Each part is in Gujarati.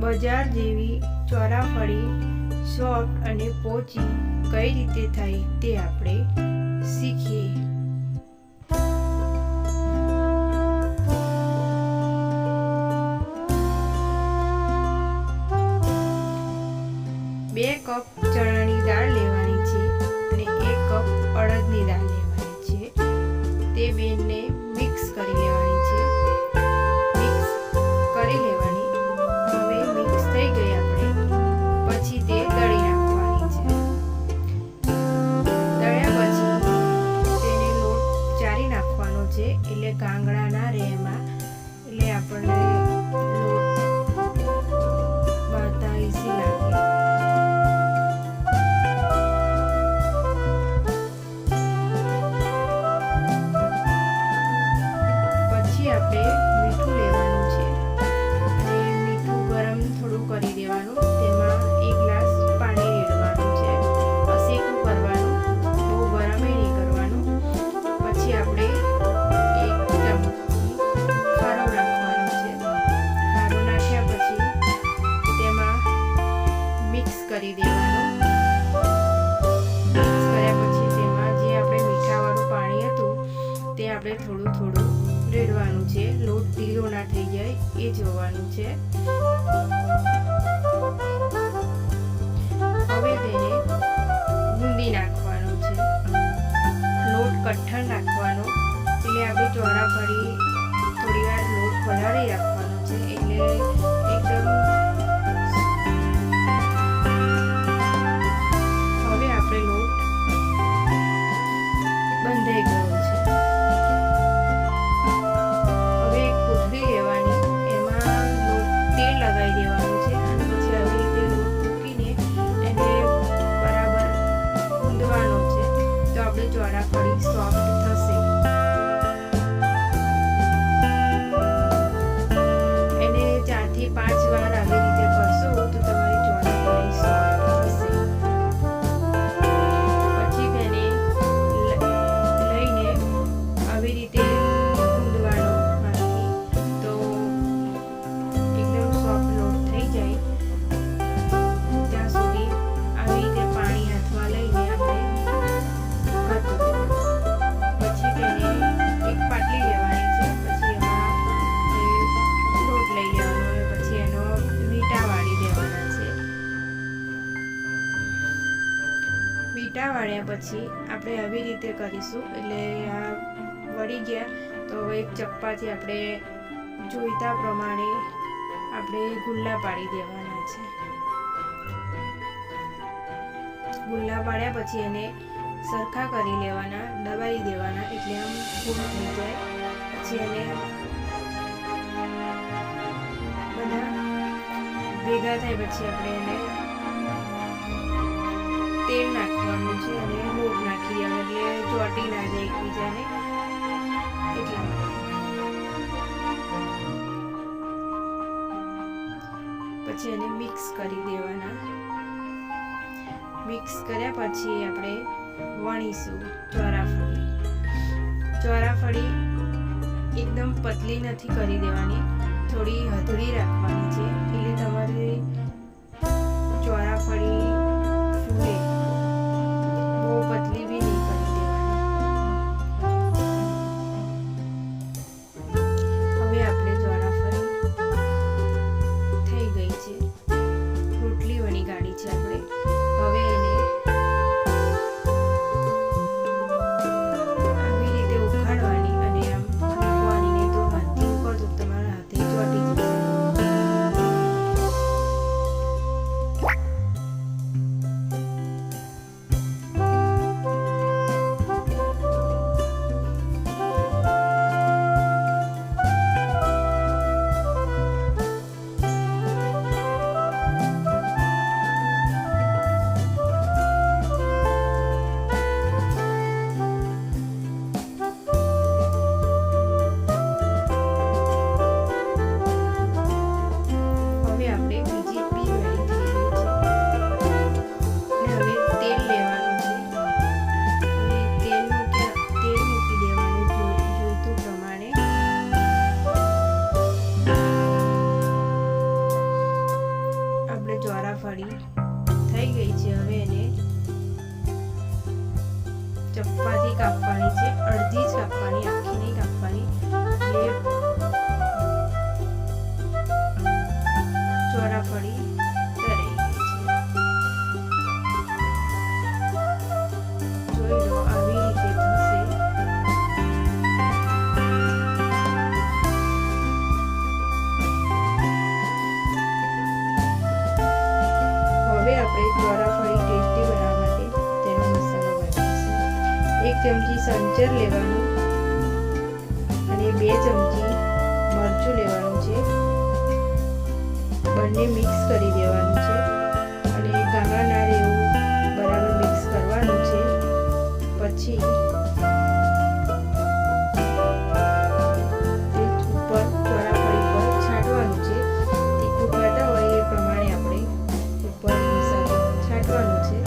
બજાર જેવી ચોરાફળી સોફ્ટ અને પોચી કઈ રીતે થાય તે આપણે શીખીએ। 2 કપ ચણાની દાળ લેવાની છે અને 1 કપ અડદની દાળ લેવાની છે। તે બેને મિક્સ કરી લેવાની છે। મિક્સ કરી લેવાની। હવે મિક્સ થઈ ગઈ આપણે પછી તે દળી નાખવાની છે। દળ્યા પછી તેને લોટ ચારી નાખવાનો છે એટલે ગાંગડા ના રહે એમાં, એટલે આપણને લોટ બાંધતા ઈઝી લાગે। આપણે મીઠું લેવાનું છે અને મીઠું ગરમ થોડું કરી દેવાનું। તેમાં 1 ગ્લાસ પાણી રેડવાનું છે। અસેકું કરવાનું, બહુ ગરમ નહીં કરવાનું। પછી આપણે 1 ચમચી ખારો નાખવાનો છે। ખારો નાખ્યા પછી તેમાં મિક્સ કરી દેવાનું। મિક્સ કર્યા પછી તેમાં જે આપણે મીઠાવાળું પાણી હતું તે આપણે થોડું થોડું રેડવાનું છે। લોટ ઢીલો ના થઈ જાય એ જોવાનું છે। હવે તેને ગુંદી નાખવાનું છે। લોટ કઠણ રાખવાનો, એટલે આપણે ચોરાફળી થોડી વાર લોટ પલાળી રાખવાનો છે એટલે એકદમ। હવે આપણે લોટ બંધાઈ ગયો છે। ચોરાફળી સોફ્ટ થશે। એને 4 થી 5 વાર આવી રીતે કરશો તો તમારી ચોરાફળી સોફ્ટ થશે। પછી તેને લઈને આવી રીતે ગૂંદવાનો હાથથી, તો એકદમ સોફ્ટ લોટ થઈ જાય ત્યાં સુધી આવી રીતે પાણી હાથમાં લઈને આપણે પછી તેને એક પાટલી લેવાની છે। પછી એમાં લોટ લઈ લેવાનો અને પછી એનો વીંટા વાળી દેવાના છે। વીંટા વાળ્યા પછી આપણે આવી રીતે કરીશું એટલે આ વળી ગયા તો હવે એક ચપ્પાથી આપણે જોઈતા પ્રમાણે આપણે ગુલ્લા પાડી દેવાના છે। ગુલ્લા પાડ્યા પછી એને સરખા કરી લેવાના, દબાઈ દેવાના એટલે આમ ફૂલ થઈ જાય। પછી એને બધા ભેગા થાય પછી આપણે એને તેલ નાખવાનું છે અને લોટ નાખી દેવાનો એટલે ચોટી ના જાય એકબીજાને એટલા માટે। પછી એને મિક્સ કરી દેવાના। મિક્સ કર્યા પછી આપણે વણીશું ચોરાફળી। ચોરાફળી એકદમ પતલી નથી કરી દેવાની, થોડી હથડી રાખવાની છે એટલે તમારી ચોરાફળી ફૂલે, બહુ પતલી બી નહીં કરી દેવાની। હવે આપણે ચોરાફળી થઈ ગઈ છે, રોટલી વણી કાઢી છે આપણે। હવે એને ચોરાફળી થઈ ગઈ છે। હવે એને ચપ્પાથી કાપવાની છે, અડધી જ કાપવાની, આખી નહીં કાપવાની। એટલે ચોરાફળી તરાઈ ગઈ છે। જોઈ લો આવી રીતે થશે। હવે આપણે ચોરાફળી ટેસ્ટી બનાવવા માટે તેનો મસાલો બનાવીશું। 1 ચમચી સંચર લેવાનું અને 2 ચમચી મરચું લેવાનું છે। બંને મિક્સ કરી દેવાનું છે અને ગાંગા ના રહે એવું બરાબર મિક્સ કરવાનું છે। પછી ઉપર ચોરાફળી પર છાંટવાનું છે। તીખું ખાતા હોય એ પ્રમાણે આપણે ઉપર મસાલો છાંટવાનો છે।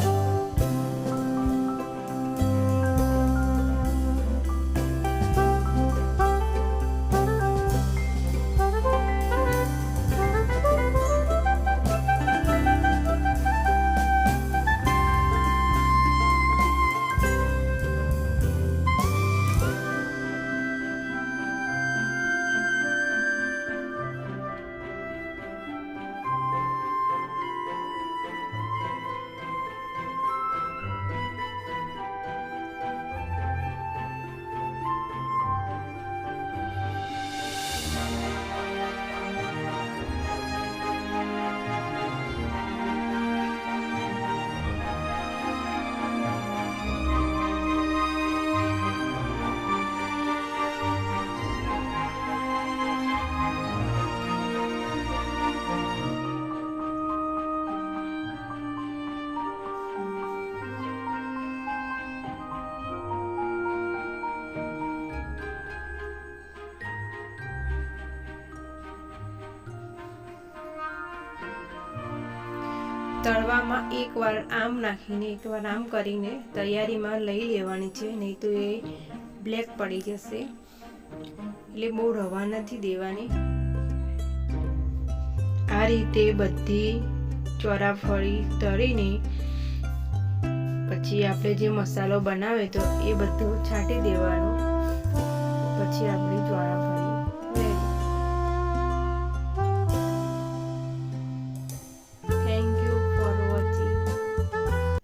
તળવામાં એકવાર આમ નાખીને એકવાર આમ કરીને તૈયારીમાં લઈ લેવાની છે, નહીં તો એ બ્લેક પડી જશે। એટલે બહુ રવા નથી દેવાની। આ રીતે બધી ચોરાફળી તળીને પછી આપણે જે મસાલો બનાવે તો એ બધો છાંટી દેવાનો। પછી આપણી ચોરાફળી